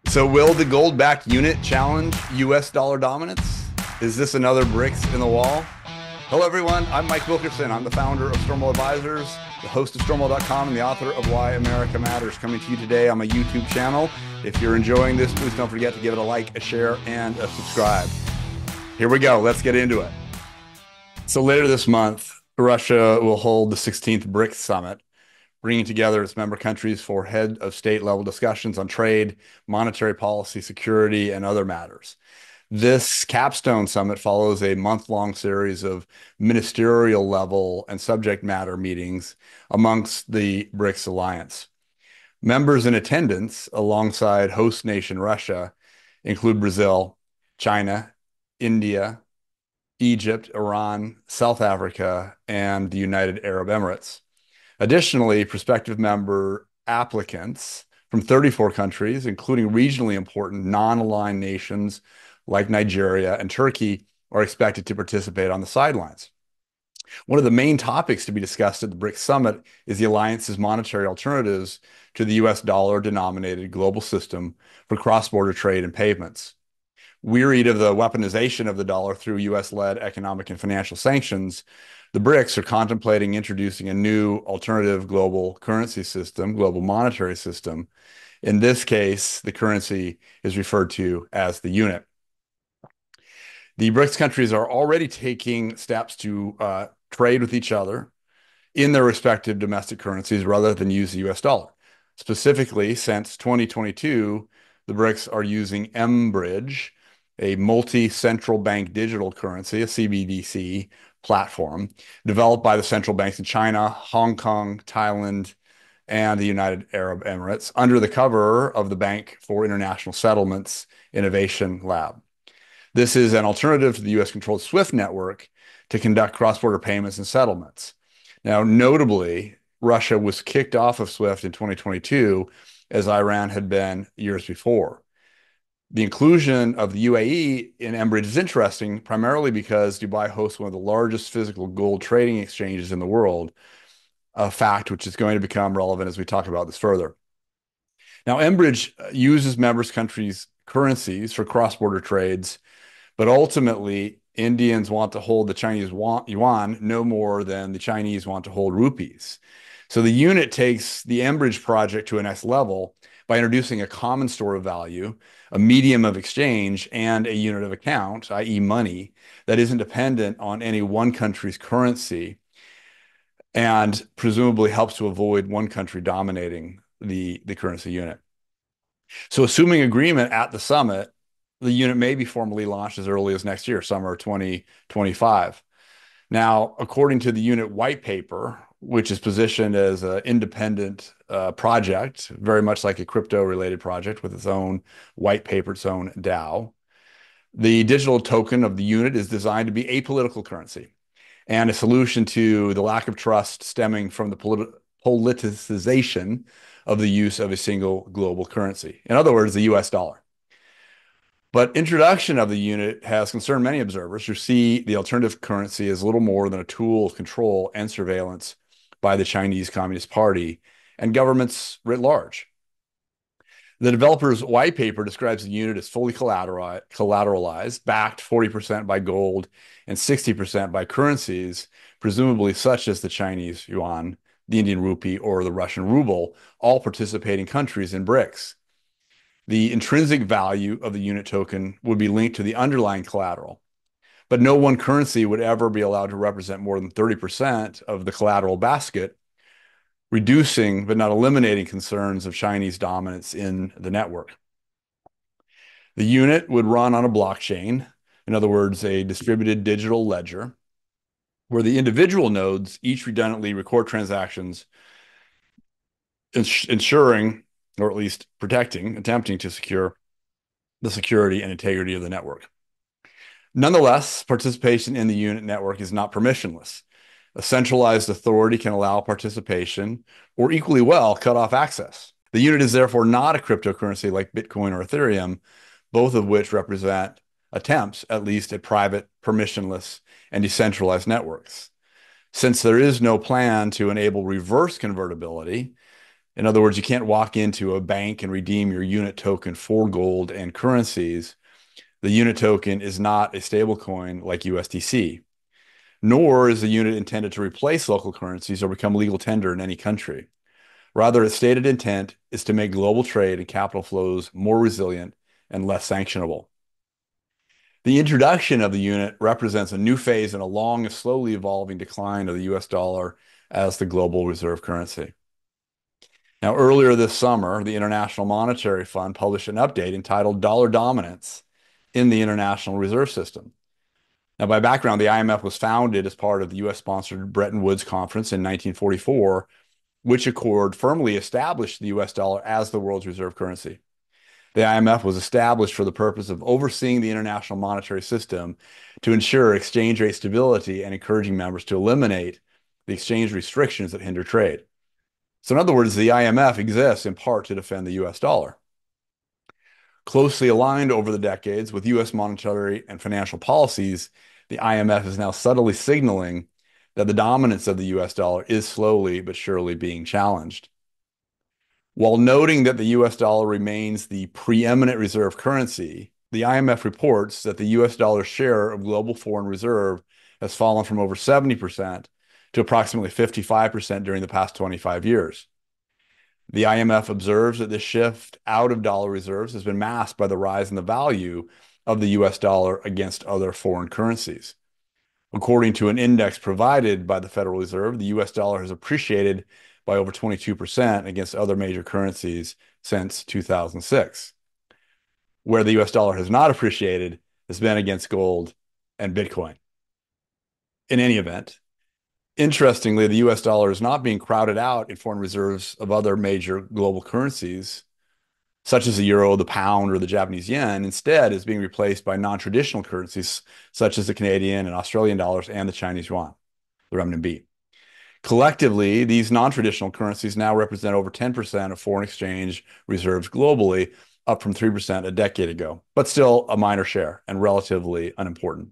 So will the gold-backed unit challenge US dollar dominance? Is this another bricks in the wall? Hello, everyone. I'm Mike Wilkerson. I'm the founder of Stormwell Advisors, the host of Stormwell.com, and the author of Why America Matters, coming to you today on my YouTube channel. If you're enjoying this, please don't forget to give it a like, a share, and a subscribe. Here we go. Let's get into it. So later this month, Russia will hold the 16th BRICS summit, bringing together its member countries for head of state level discussions on trade, monetary policy, security, and other matters. This capstone summit follows a month-long series of ministerial level and subject matter meetings amongst the BRICS alliance. Members in attendance alongside host nation Russia include Brazil, China, India, Egypt, Iran, South Africa, and the United Arab Emirates. Additionally, prospective member applicants from 34 countries, including regionally important non-aligned nations like Nigeria and Turkey, are expected to participate on the sidelines. One of the main topics to be discussed at the BRICS summit is the alliance's monetary alternatives to the US dollar-denominated global system for cross-border trade and payments. Wearied of the weaponization of the dollar through US-led economic and financial sanctions, the BRICS are contemplating introducing a new alternative global currency system, global monetary system. In this case, the currency is referred to as the unit. The BRICS countries are already taking steps to trade with each other in their respective domestic currencies rather than use the US dollar. Specifically, since 2022, the BRICS are using mBridge, a multi-central bank digital currency, a CBDC platform, developed by the central banks in China, Hong Kong, Thailand, and the United Arab Emirates under the cover of the Bank for International Settlements Innovation Lab. This is an alternative to the US-controlled SWIFT network to conduct cross-border payments and settlements. Now, notably, Russia was kicked off of SWIFT in 2022, as Iran had been years before. The inclusion of the UAE in mBridge is interesting, primarily because Dubai hosts one of the largest physical gold trading exchanges in the world, a fact which is going to become relevant as we talk about this further. Now, mBridge uses members' countries' currencies for cross-border trades, but ultimately, Indians want to hold the Chinese yuan no more than the Chinese want to hold rupees. So the unit takes the mBridge project to a next level by introducing a common store of value, a medium of exchange, and a unit of account, i.e. money, that isn't dependent on any one country's currency and presumably helps to avoid one country dominating the currency unit. So assuming agreement at the summit, the unit may be formally launched as early as next year, summer 2025. Now, according to the unit white paper, which is positioned as an independent project, very much like a crypto-related project with its own white paper, its own DAO, the digital token of the unit is designed to be apolitical currency and a solution to the lack of trust stemming from the politicization of the use of a single global currency. In other words, the US dollar. But introduction of the unit has concerned many observers who see the alternative currency as little more than a tool of control and surveillance by the Chinese Communist Party and governments writ large. The developer's white paper describes the unit as fully collateralized, backed 40% by gold and 60% by currencies, presumably such as the Chinese yuan, the Indian rupee, or the Russian ruble, all participating countries in BRICS. The intrinsic value of the unit token would be linked to the underlying collateral, but no one currency would ever be allowed to represent more than 30% of the collateral basket, reducing but not eliminating concerns of Chinese dominance in the network. The unit would run on a blockchain, in other words, a distributed digital ledger, where the individual nodes each redundantly record transactions, ensuring, or at least attempting to secure the security and integrity of the network. Nonetheless, participation in the unit network is not permissionless. A centralized authority can allow participation or equally well cut off access. The unit is therefore not a cryptocurrency like Bitcoin or Ethereum, both of which represent attempts, at least at private, permissionless, and decentralized networks. Since there is no plan to enable reverse convertibility, In other words, you can't walk into a bank and redeem your unit token for gold and currencies. The unit token is not a stable coin like USDC, nor is the unit intended to replace local currencies or become legal tender in any country. Rather, its stated intent is to make global trade and capital flows more resilient and less sanctionable. The introduction of the unit represents a new phase in a long and slowly evolving decline of the US dollar as the global reserve currency. Now, earlier this summer, the International Monetary Fund published an update entitled Dollar Dominance in the International Reserve System. Now, by background, the IMF was founded as part of the US-sponsored Bretton Woods Conference in 1944, which accord firmly established the US dollar as the world's reserve currency. The IMF was established for the purpose of overseeing the international monetary system to ensure exchange rate stability and encouraging members to eliminate the exchange restrictions that hinder trade. So in other words, the IMF exists in part to defend the US dollar. Closely aligned over the decades with US monetary and financial policies, the IMF is now subtly signaling that the dominance of the US dollar is slowly but surely being challenged. While noting that the US dollar remains the preeminent reserve currency, the IMF reports that the US dollar's share of global foreign reserve has fallen from over 70% to approximately 55% during the past 25 years. The IMF observes that this shift out of dollar reserves has been masked by the rise in the value of the US dollar against other foreign currencies. According to an index provided by the Federal Reserve, the US dollar has appreciated by over 22% against other major currencies since 2006. Where the US dollar has not appreciated has been against gold and Bitcoin. In any event, interestingly, the US dollar is not being crowded out in foreign reserves of other major global currencies, such as the euro, the pound, or the Japanese yen. Instead, is being replaced by non-traditional currencies, such as the Canadian and Australian dollars and the Chinese yuan, the renminbi. Collectively, these non-traditional currencies now represent over 10% of foreign exchange reserves globally, up from 3% a decade ago, but still a minor share and relatively unimportant.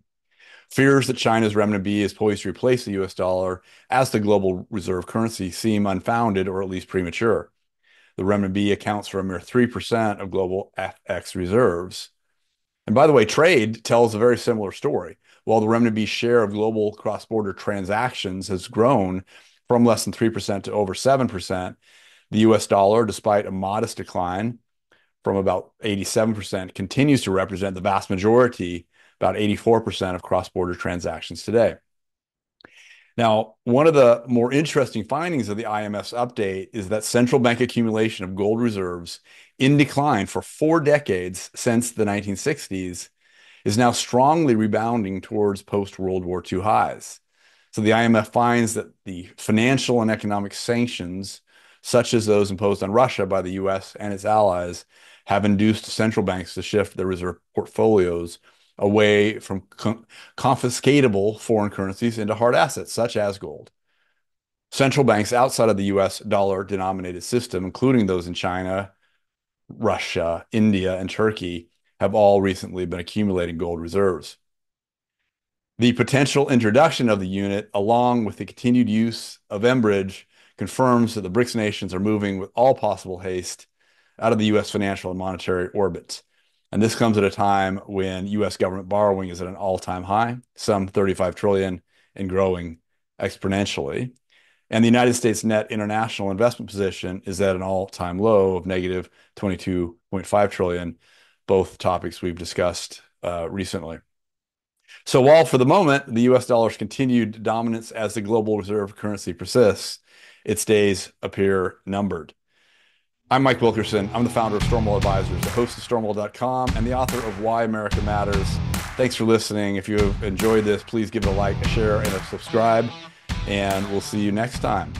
Fears that China's renminbi is poised to replace the US dollar as the global reserve currency seem unfounded or at least premature. The renminbi accounts for a mere 3% of global FX reserves. And by the way, trade tells a very similar story. While the renminbi's share of global cross-border transactions has grown from less than 3% to over 7%, the US dollar, despite a modest decline from about 87%, continues to represent the vast majority, about 84% of cross-border transactions today. Now, one of the more interesting findings of the IMF's update is that central bank accumulation of gold reserves in decline for 4 decades since the 1960s is now strongly rebounding towards post-World War II highs. So the IMF finds that the financial and economic sanctions, such as those imposed on Russia by the US and its allies, have induced central banks to shift their reserve portfolios away from confiscatable foreign currencies into hard assets, such as gold. Central banks outside of the US dollar-denominated system, including those in China, Russia, India, and Turkey, have all recently been accumulating gold reserves. The potential introduction of the unit, along with the continued use of Enbridge, confirms that the BRICS nations are moving with all possible haste out of the US financial and monetary orbit. And this comes at a time when US government borrowing is at an all-time high, some 35 trillion and growing exponentially. And the United States net international investment position is at an all-time low of negative 22.5 trillion, both topics we've discussed recently. So while for the moment, the US dollar's continued dominance as the global reserve currency persists, its days appear numbered. I'm Mike Wilkerson. I'm the founder of Stormwall Advisors, the host of Stormwall.com, and the author of Why America Matters. Thanks for listening. If you have enjoyed this, please give it a like, a share, and a subscribe, and we'll see you next time.